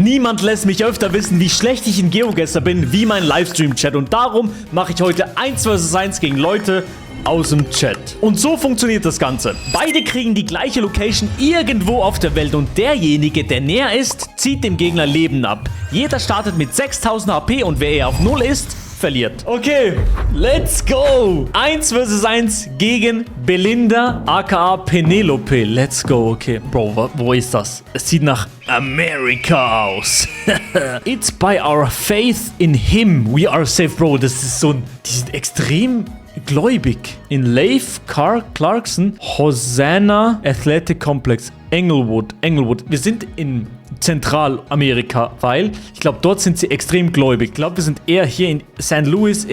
niemand lässt mich öfter wissen, wie schlecht ich in GeoGuessr bin, wie mein Livestream-Chat. Und darum mache ich heute 1 vs 1 gegen Leute aus dem Chat. Und so funktioniert das Ganze. Beide kriegen die gleiche Location irgendwo auf der Welt und derjenige, der näher ist, zieht dem Gegner Leben ab. Jeder startet mit 6000 HP und wer eher auf 0 ist, verliert. Okay, let's go. 1 vs 1 gegen Belinda, aka Penelope. Let's go. Okay, Bro, wo ist das? Es sieht nach Amerika aus. It's by our faith in him we are safe, Bro. Das ist so ein... Die sind extrem... gläubig. In Leif Clarkson, Hosanna Athletic Complex, Englewood. Wir sind in Zentralamerika, weil ich glaube, dort sind sie extrem gläubig. Ich glaube, wir sind eher hier in St. Louis,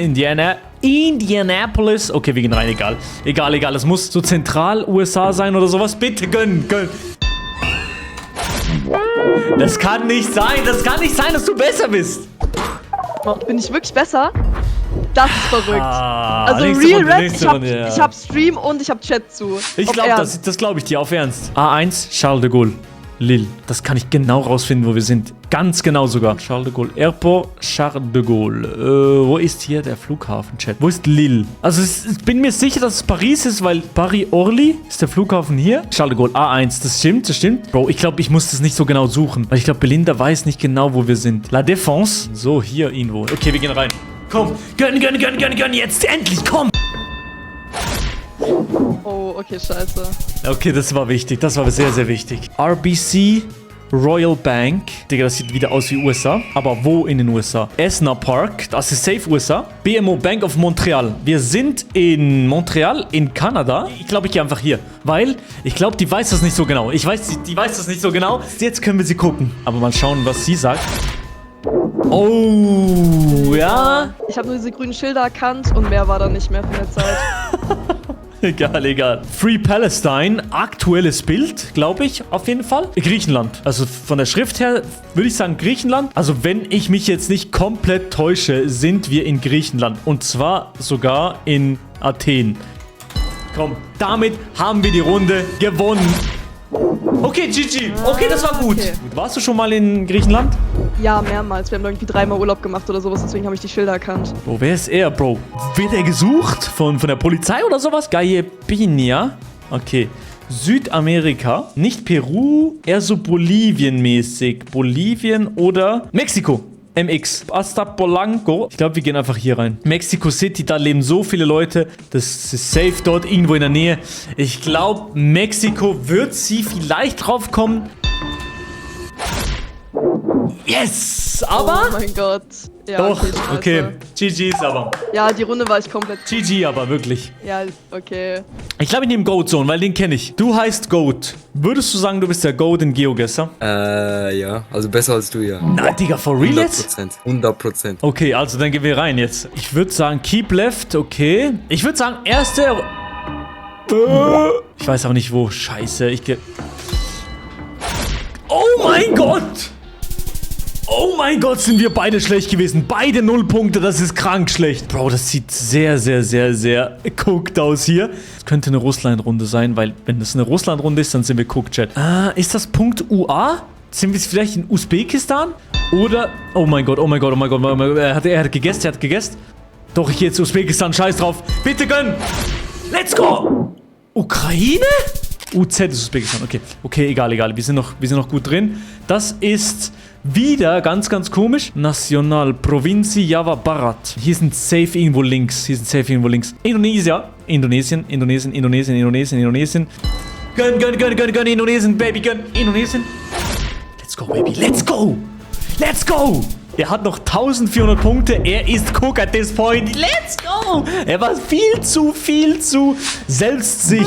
Indianapolis. Okay, wir gehen rein, egal. Egal. Es muss so Zentral-USA sein oder sowas. Bitte gönn. Das kann nicht sein. Dass du besser bist. Bin ich wirklich besser? Das ist verrückt. Also nächste Real Runde, Rap, nächste Runde, ich hab Stream und ich hab Chat zu. Ich glaube, das glaube ich dir auf Ernst. A1, Charles de Gaulle. Lille. Das kann ich genau rausfinden, wo wir sind. Ganz genau sogar. Charles de Gaulle. Airport Charles de Gaulle. Wo ist hier der Flughafen, Chat? Wo ist Lille? Also ich bin mir sicher, dass es Paris ist, weil Paris-Orly ist der Flughafen hier. Charles de Gaulle. A1. Das stimmt. Bro, ich glaube, ich muss das nicht so genau suchen. Weil ich glaube, Belinda weiß nicht genau, wo wir sind. La Défense. So, hier irgendwo. Okay, wir gehen rein. Komm. Gönn. Jetzt endlich, komm. Oh, okay, scheiße. Okay, das war wichtig. Das war sehr, sehr wichtig. RBC Royal Bank. Digga, das sieht wieder aus wie USA. Aber wo in den USA? Esna Park. Das ist safe USA. BMO Bank of Montreal. Wir sind in Montreal, in Kanada. Ich glaube, ich gehe einfach hier. Weil, ich glaube, die weiß das nicht so genau. Ich weiß, die weiß das nicht so genau. Jetzt können wir sie gucken. Aber mal schauen, was sie sagt. Oh, ja. Ich habe nur diese grünen Schilder erkannt und mehr war da nicht mehr von der Zeit. Egal. Free Palestine, aktuelles Bild, glaube ich, auf jeden Fall. Griechenland. Also von der Schrift her würde ich sagen Griechenland. Also wenn ich mich jetzt nicht komplett täusche, sind wir in Griechenland. Und zwar sogar in Athen. Komm, damit haben wir die Runde gewonnen. Okay, GG. Okay, das war gut. Okay. Warst du schon mal in Griechenland? Ja, mehrmals. Wir haben irgendwie 3-mal Urlaub gemacht oder sowas, deswegen habe ich die Schilder erkannt. Bro, wer ist er, Bro? Wird er gesucht? Von der Polizei oder sowas? Gayepinia. Okay. Südamerika. Nicht Peru, eher so Bolivien-mäßig. Bolivien oder Mexiko. MX. Aztapollanco. Ich glaube, wir gehen einfach hier rein. Mexico City, da leben so viele Leute. Das ist safe dort, irgendwo in der Nähe. Ich glaube, Mexiko wird sie vielleicht drauf kommen. Yes! Aber... Oh mein Gott. Ja, doch, okay. GG's aber. Ja, die Runde war ich komplett... GG aber, wirklich. Ja, okay. Ich glaube, ich nehme Goat Zone, weil den kenne ich. Du heißt Goat. Würdest du sagen, du bist der Goat in GeoGuessr? Ja. Also besser als du, ja. Na, Digga, for real jetzt? 100%. Okay, also dann gehen wir rein jetzt. Ich würde sagen, keep left, okay. Ich würde sagen, erste... Ich weiß aber nicht wo. Scheiße, Oh mein Gott! Oh mein Gott, sind wir beide schlecht gewesen. Beide 0 Punkte, das ist krank schlecht. Bro, das sieht sehr cooked aus hier. Das könnte eine Russland-Runde sein, weil wenn das eine Russland-Runde ist, dann sind wir cooked, Chat. Ist das Punkt UA? Sind wir vielleicht in Usbekistan? Oder... Oh mein Gott. Er hat gegessen. Doch, ich gehe jetzt Usbekistan, scheiß drauf. Bitte gönn! Let's go! Ukraine? UZ ist Usbekistan, okay. Okay, egal. Wir sind noch gut drin. Das ist... Wieder ganz komisch. National, Provinzi, Java, Barat. Hier sind safe irgendwo links. Indonesien. Gönn, Indonesien, Baby, gönn. Indonesien. Let's go, Baby, let's go. Er hat noch 1400 Punkte. Er ist Cook at this point. Let's go. Er war viel zu selbstsicher.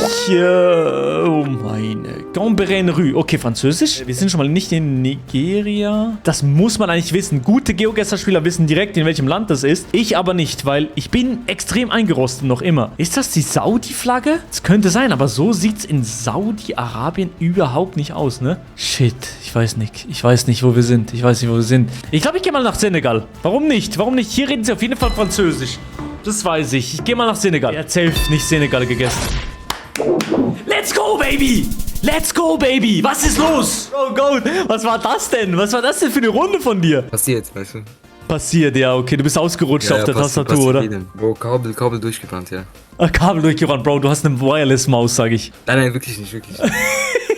Oh meine. Gamberen Rue. Okay, Französisch. Wir sind schon mal nicht in Nigeria. Das muss man eigentlich wissen. Gute GeoGuessr-Spieler wissen direkt, in welchem Land das ist. Ich aber nicht, weil ich bin extrem eingerostet noch immer. Ist das die Saudi-Flagge? Das könnte sein, aber so sieht's in Saudi-Arabien überhaupt nicht aus, ne? Shit, ich weiß nicht, wo wir sind. Ich glaube, ich gehe mal nach Senegal. Warum nicht? Hier reden sie auf jeden Fall Französisch. Das weiß ich. Ich gehe mal nach Senegal. Er hat safe nicht Senegal gegessen. Let's go, Baby! Let's go, Baby! Was ist los? Oh Gott, was war das denn? Was war das denn für eine Runde von dir? Passiert, weißt du? Passiert, ja, okay. Du bist ausgerutscht auf der passiert Tastatur, oder? jedem. Bro, Kabel durchgebrannt, ja. Ah, Kabel durchgerannt, Bro. Du hast eine Wireless-Maus, sag ich. Nein, wirklich nicht, wirklich.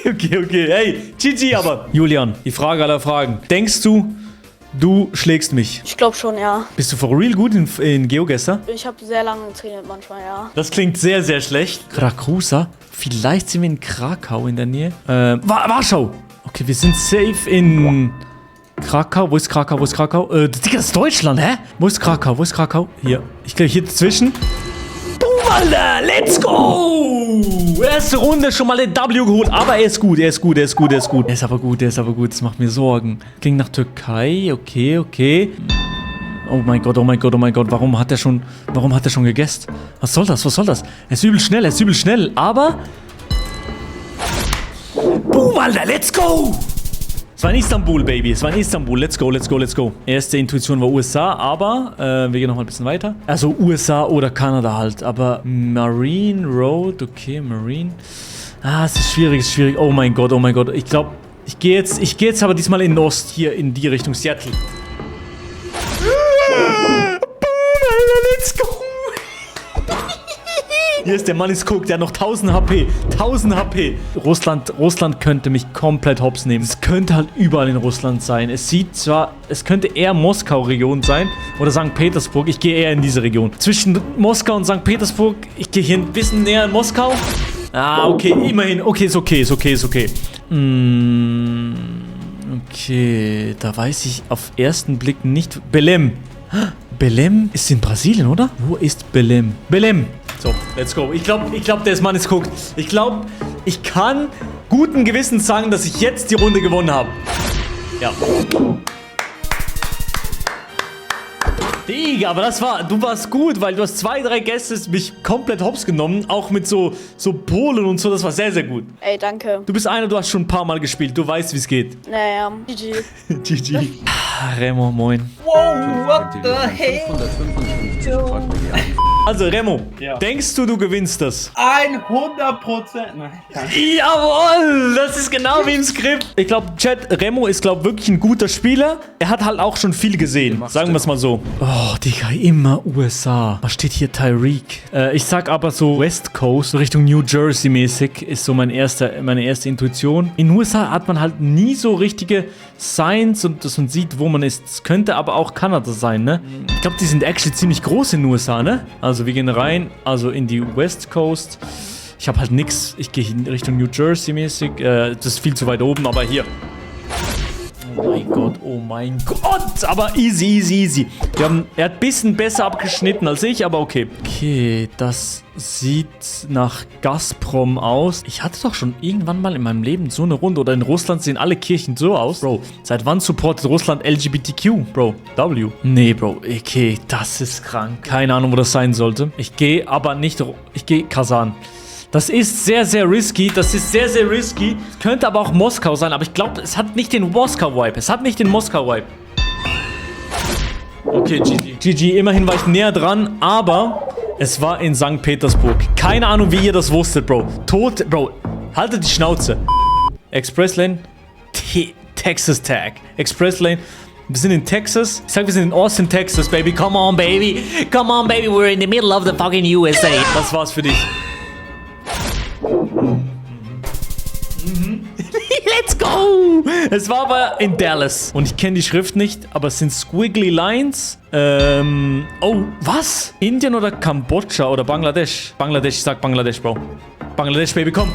Okay. Hey, GG aber. Julian, die Frage aller Fragen. Denkst du, du schlägst mich? Ich glaube schon, ja. Bist du for real gut in GeoGuessr? Ich habe sehr lange trainiert manchmal, ja. Das klingt sehr, sehr schlecht. Krakusa? Vielleicht sind wir in Krakau in der Nähe. Warschau. Okay, wir sind safe in Krakau. Wo ist Krakau? Digga, das ist Deutschland, hä? Wo ist Krakau? Hier. Ich glaube, hier dazwischen. Boom, Alter. Let's go. Erste Runde schon mal den W geholt. Aber er ist gut. Er ist aber gut. Das macht mir Sorgen. Klingt nach Türkei. Okay. Oh mein Gott. Warum hat er schon gegessen? Was soll das? Er ist übel schnell. Aber... Boom, Alter. Let's go. Es war in Istanbul, Baby. Let's go. Erste Intuition war USA, aber wir gehen noch mal ein bisschen weiter. Also USA oder Kanada halt. Aber Marine Road, okay, Marine. Ah, es ist schwierig. Oh mein Gott. Ich glaube, ich gehe jetzt aber diesmal in den Ost, hier in die Richtung Seattle. Boom, Alter, let's go. Hier ist der Mann, ist guckt, der hat noch 1000 HP. Russland könnte mich komplett hops nehmen. Es könnte halt überall in Russland sein. Es könnte eher Moskau-Region sein oder St. Petersburg. Ich gehe eher in diese Region. Zwischen Moskau und St. Petersburg, ich gehe hier ein bisschen näher in Moskau. Ah, okay, immerhin. Okay, ist okay. Okay, da weiß ich auf ersten Blick nicht. Belém. Belém ist in Brasilien, oder? Wo ist Belém? So, let's go. Ich glaube, der Mann ist guckt. Ich glaube, ich kann guten Gewissens sagen, dass ich jetzt die Runde gewonnen habe. Ja. Digga, aber du warst gut, weil du hast 2, 3 Gäste mich komplett hops genommen. Auch mit so Polen und so, das war sehr, sehr gut. Ey, danke. Du bist einer, du hast schon ein paar Mal gespielt, du weißt, wie es geht. Naja, GG. GG. Remo, moin. Wow, what the hell? Also, Remo, denkst du gewinnst das? 100%. Nein. Jawohl, das ist genau wie im Skript. Ich glaube, Chat, Remo ist, wirklich ein guter Spieler. Er hat halt auch schon viel gesehen, sagen wir es mal so. Oh, Digga, immer USA. Was steht hier? Tyreek. Ich sag aber so West Coast, so Richtung New Jersey mäßig, ist so meine erste Intuition. In USA hat man halt nie so richtige Signs und dass man sieht, wo man ist. Es könnte aber auch Kanada sein, ne? Ich glaube, die sind actually ziemlich groß in den USA, ne? Also wir gehen rein, also in die West Coast. Ich habe halt nix. Ich gehe in Richtung New Jersey mäßig. Das ist viel zu weit oben, aber hier. Oh mein Gott. Aber easy. Er hat ein bisschen besser abgeschnitten als ich, aber okay. Okay, das sieht nach Gazprom aus. Ich hatte doch schon irgendwann mal in meinem Leben so eine Runde. Oder in Russland sehen alle Kirchen so aus. Bro, seit wann supportet Russland LGBTQ? Bro, W. Nee, Bro, okay, das ist krank. Keine Ahnung, wo das sein sollte. Ich gehe aber nicht... Ich gehe Kasan. Das ist sehr, sehr risky. Könnte aber auch Moskau sein. Aber ich glaube, es hat nicht den Moskau-Vibe. Okay, GG. Immerhin war ich näher dran. Aber es war in St. Petersburg. Keine Ahnung, wie ihr das wusstet, Bro. Bro, haltet die Schnauze. Express Lane. Texas Tag. Express Lane. Wir sind in Texas. Ich sag, wir sind in Austin, Texas, baby. Come on, baby. We're in the middle of the fucking USA. Das war's für dich. Let's go! Es war aber in Dallas. Und ich kenne die Schrift nicht, aber es sind Squiggly Lines. Oh, was? Indien oder Kambodscha oder Bangladesch? Bangladesch, ich sag Bangladesch, Bro. Bangladesch, Baby, komm.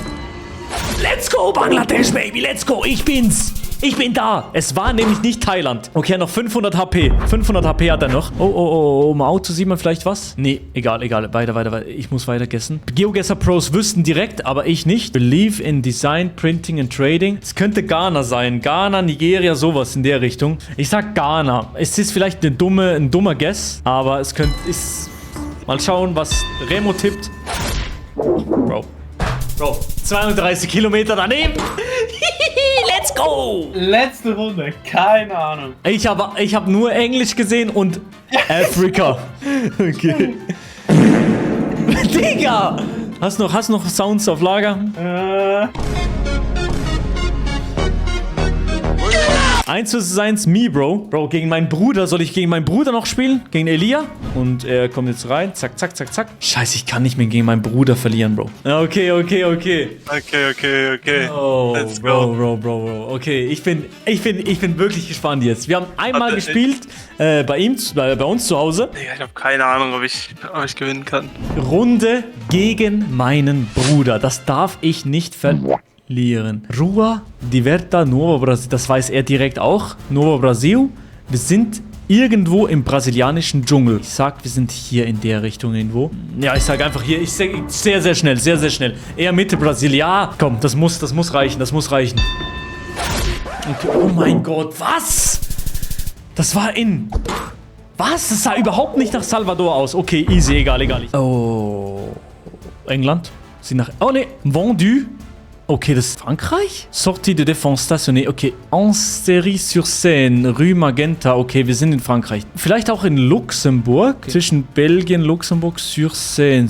Let's go, Bangladesch, Baby, let's go. Ich bin's. Ich bin da. Es war nämlich nicht Thailand. Okay, er hat noch 500 HP. 500 HP hat er noch. Oh. Im Auto sieht man vielleicht was? Nee, egal. Weiter. Ich muss weiter guessen. GeoGuessr Pros wüssten direkt, aber ich nicht. Believe in Design, Printing and Trading. Es könnte Ghana sein. Ghana, Nigeria, sowas in der Richtung. Ich sag Ghana. Es ist vielleicht ein dummer Guess, aber es könnte... Mal schauen, was Remo tippt. Bro. 230 Kilometer daneben. Let's go! Letzte Runde, keine Ahnung. Ich hab nur Englisch gesehen und Afrika. Okay. Digga! Hast noch Sounds auf Lager? 1 vs 1, me, Bro. Bro, gegen meinen Bruder. Soll ich gegen meinen Bruder noch spielen? Gegen Elia? Und er kommt jetzt rein. Zack, zack, zack, zack. Scheiße, ich kann nicht mehr gegen meinen Bruder verlieren, Bro. Okay. Okay. Oh, Let's go. Bro. Okay, ich bin wirklich gespannt jetzt. Wir haben einmal gespielt bei uns zu Hause. Digga, ich habe keine Ahnung, ob ich gewinnen kann. Runde gegen meinen Bruder. Das darf ich nicht verlieren. Rua Diverta Nova Brasil. Das weiß er direkt auch. Nova Brasil. Wir sind irgendwo im brasilianischen Dschungel. Ich sag, wir sind hier in der Richtung irgendwo. Ja, ich sag einfach hier. Ich sag sehr, sehr schnell. Sehr, sehr schnell. Eher Mitte Brasil. Ja, komm, das muss reichen. Das muss reichen. Okay. Oh mein Gott, was? Das war in... Was? Das sah überhaupt nicht nach Salvador aus. Okay, easy, egal. Oh. England? Sie nach... Oh, ne. Vendu. Okay, das ist Frankreich? Sortie de défense stationnée. Okay, Ancery-sur-Seine, Rue Magenta. Okay, wir sind in Frankreich. Vielleicht auch in Luxemburg. Okay. Zwischen Belgien, Luxemburg, sur-Seine.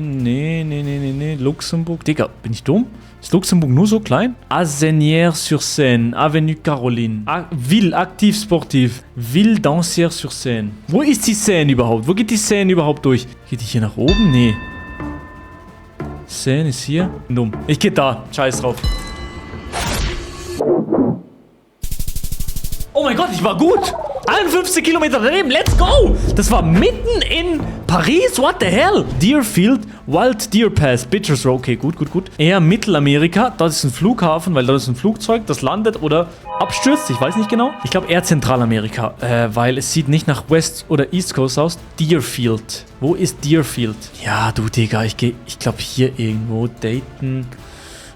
Nee. Luxemburg. Digga, bin ich dumm? Ist Luxemburg nur so klein? Azenières-sur-Seine, Avenue Caroline. Ville, aktiv sportiv. Ville d'Ancières-sur-Seine. Wo ist die Seine überhaupt? Wo geht die Seine überhaupt durch? Geht die hier nach oben? Nee. Seine ist hier. Dumm. Ich geh da. Scheiß drauf. Oh mein Gott, ich war gut. 51 Kilometer daneben. Let's go. Das war mitten in Paris. What the hell? Deerfield, Wild Deer Pass, Bitchers Row. Okay, gut. Eher Mittelamerika. Dort ist ein Flughafen, weil dort ist ein Flugzeug, das landet oder abstürzt. Ich weiß nicht genau. Ich glaube eher Zentralamerika, weil es sieht nicht nach West oder East Coast aus. Deerfield. Wo ist Deerfield? Ja, du Digga, ich glaube hier irgendwo. Dayton.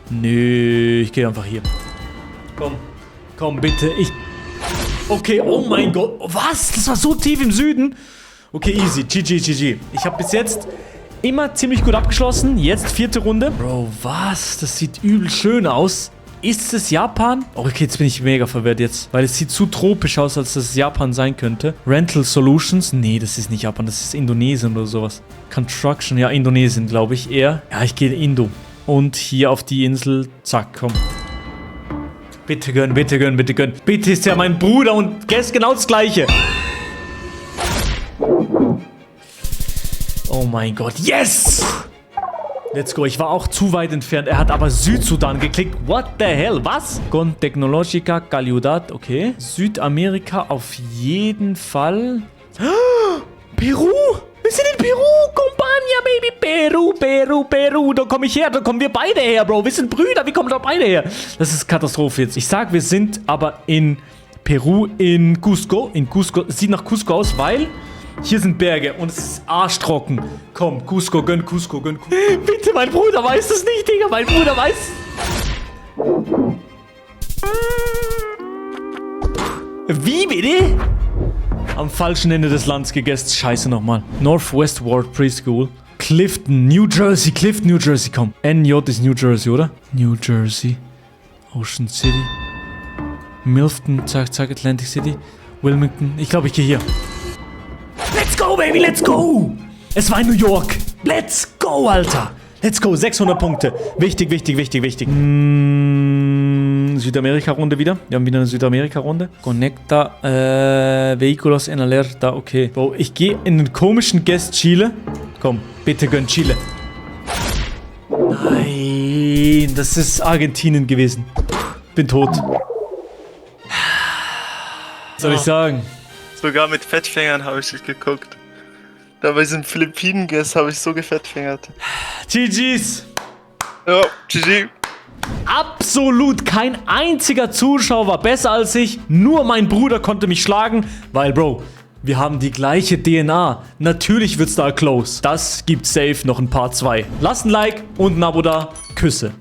Nö, ich gehe einfach hier. Komm, bitte. Okay, oh mein Gott. Was? Das war so tief im Süden. Okay, easy. GG. Ich habe bis jetzt immer ziemlich gut abgeschlossen. Jetzt 4. Runde. Bro, was? Das sieht übel schön aus. Ist es Japan? Oh, okay, jetzt bin ich mega verwirrt jetzt. Weil es sieht zu tropisch aus, als dass es Japan sein könnte. Rental Solutions? Nee, das ist nicht Japan. Das ist Indonesien oder sowas. Construction? Ja, Indonesien, glaube ich eher. Ja, ich gehe Indo. Und hier auf die Insel. Zack, komm. Bitte gönn. Bitte ist ja mein Bruder und guess genau das Gleiche. Oh mein Gott. Yes! Let's go. Ich war auch zu weit entfernt. Er hat aber Südsudan geklickt. What the hell? Was? Con Tecnologica Calidad. Okay. Südamerika auf jeden Fall. Peru? Wir sind in Peru. Compagnia, Baby. Peru. Da komme ich her. Da kommen wir beide her, Bro. Wir sind Brüder. Wie kommen da beide her? Das ist Katastrophe jetzt. Ich sag, wir sind aber in Peru, in Cusco. Es sieht nach Cusco aus, weil hier sind Berge und es ist arschtrocken. Komm, Cusco, gönn Cusco. Bitte, mein Bruder weiß es nicht, Digga. Mein Bruder weiß. Wie, bitte? Am falschen Ende des Landes gegessen. Scheiße nochmal. Northwest Ward Preschool. Clifton, New Jersey, komm. NJ ist New Jersey, oder? New Jersey. Ocean City. Milton, zack, Atlantic City. Wilmington. Ich glaube, ich gehe hier. Let's go, baby, let's go! Es war in New York. Let's go, Alter. Let's go, 600 Punkte. Wichtig. Südamerika-Runde wieder. Wir haben wieder eine Südamerika-Runde. Conecta Vehículos en Alerta. Okay. Bro, ich gehe in den komischen Guest Chile. Komm, bitte gönn Chile. Nein, das ist Argentinien gewesen. Bin tot. Was soll ich sagen? Sogar mit Fettfängern habe ich geguckt. Da bei diesem Philippinen-Guest habe ich so gefettfängert. GG's. Ja, GG. Absolut kein einziger Zuschauer war besser als ich. Nur mein Bruder konnte mich schlagen, weil, Bro, wir haben die gleiche DNA. Natürlich wird's da close. Das gibt safe noch ein Part 2. Lasst ein Like und ein Abo da. Küsse.